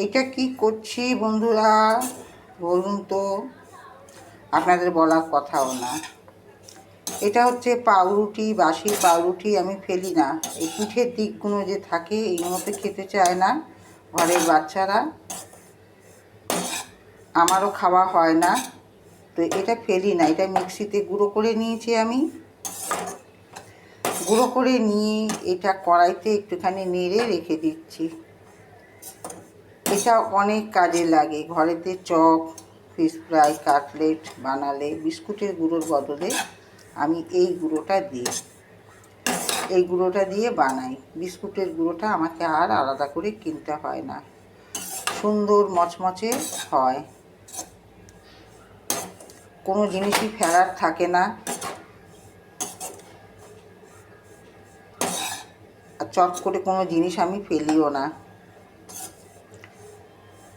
এটা কি করছি বন্ধুরা বলুন তো, আপনাদের বলার কথাও না। এটা হচ্ছে পাউরুটি, বাসি পাউরুটি। আমি ফেলি না। এই পিঠের দিকগুলো যে থাকে এইগুলোতে খেতে চায় না ঘরের বাচ্চারা, আমারও খাওয়া হয় না, তো এটা ফেলি না। এটা মিক্সিতে গুঁড়ো করে নিয়েছি আমি। গুঁড়ো করে নিয়ে এটা কড়াইতে একটুখানি নেড়ে রেখে দিচ্ছি। এটা অনেক কাজে লাগে। ঘরেতে চপ, ফিশ ফ্রাই, কাটলেট বানালে বিস্কুটের গুঁড়োর বদলে আমি এই গুঁড়োটা দিয়ে বানাই। বিস্কুটের গুঁড়োটা আমাকে আর আলাদা করে কিনতে হয় না, সুন্দর মচমচে হয়, কোনো জিনিসই ফেলার থাকে না। আর চট করে কোনো জিনিস আমি ফেলিও না।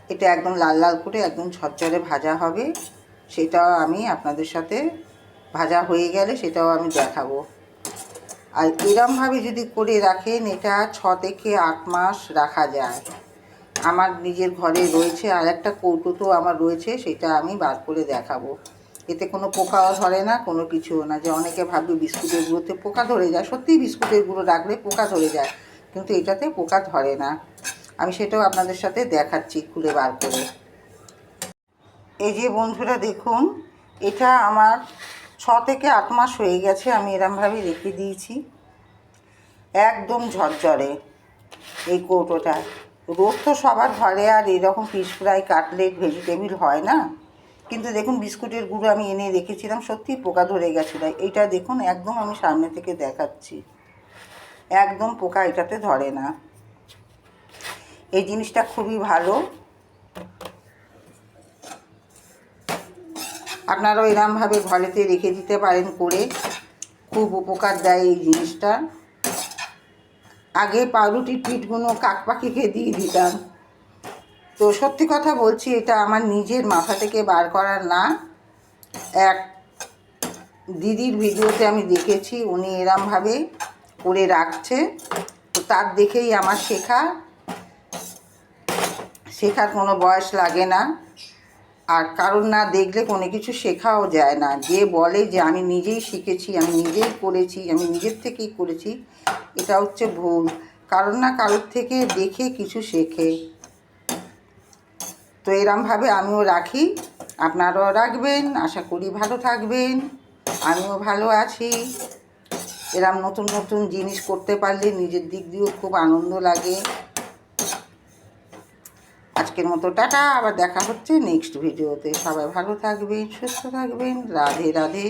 এটা একদম লাল লাল করে একদম ঝরঝরে ভাজা হবে, সেটাও আমি আপনাদের সাথে ভাজা হয়ে গেলে সেটাও আমি দেখাবো। আর এরমভাবে যদি করে রাখেন এটা 6 থেকে 8 মাস রাখা যায়। আমার নিজের ঘরে রয়েছে, আর একটা কৌটো তো আমার রয়েছে, সেটা আমি বার করে দেখাবো। এতে কোনো পোকাও ধরে না, কোনো কিছুও না। যে অনেকে ভাববে বিস্কুটের গুঁড়োতে পোকা ধরে যায়, সত্যিই বিস্কুটের গুঁড়ো রাখলে পোকা ধরে যায়, কিন্তু এটাতে পোকা ধরে না। আমি সেটাও আপনাদের সাথে দেখাচ্ছি খুলে বার করে। এই যে বন্ধুরা দেখুন, এটা আমার 6 থেকে 8 মাস হয়ে গেছে। আমি এরমভাবে রেখে দিয়েছি, একদম ঝরঝরে এই কৌটোটা। রোজ তো সবার ঘরে আর এরকম ফিশ ফ্রাই, কাটলেট, ভেজিটেবিল হয় না, কিন্তু দেখুন বিস্কুটের গুঁড়ো আমি এনে রেখেছিলাম, সত্যিই পোকা ধরে গেছিলো। এইটা দেখুন একদম আমি সামনে থেকে দেখাচ্ছি, একদম পোকা এটাতে ধরে না। এই জিনিসটা খুবই ভালো, আপনারাও এরমভাবে ঘরেতে রেখে দিতে পারেন করে, খুব উপকার দেয় এই জিনিসটা। আগে পাউরুটির পিঠগুলো কাকপাখিকে দিয়ে দিতাম, তো সত্যি কথা বলছি এটা আমার নিজের মাথা থেকে বার করার না। এক দিদির ভিডিওতে আমি দেখেছি, উনি এরমভাবে করে রাখছে, তো তার দেখেই আমার শেখার কোনো বয়স লাগে না। আর কারণ না দেখলে কোনো কিছু শেখাও যায় না। যে বলে যে আমি নিজেই শিখেছি, আমি নিজেই করেছি, আমি নিজের থেকেই করেছি, এটা হচ্ছে ভুল। কারণ না কারোর থেকে দেখে কিছু শেখে। তো এরমভাবে আমিও রাখি, আপনারাও রাখবেন। আশা করি ভালো থাকবেন, আমিও ভালো আছি। এরম নতুন নতুন জিনিস করতে পারলে নিজের দিক দিয়েও খুব আনন্দ লাগে। আজকের মতো টাটা, আবার দেখা হচ্ছে নেক্সট ভিডিওতে। সবাই ভালো থাকবেন, সুস্থ থাকবেন। রাধে রাধে।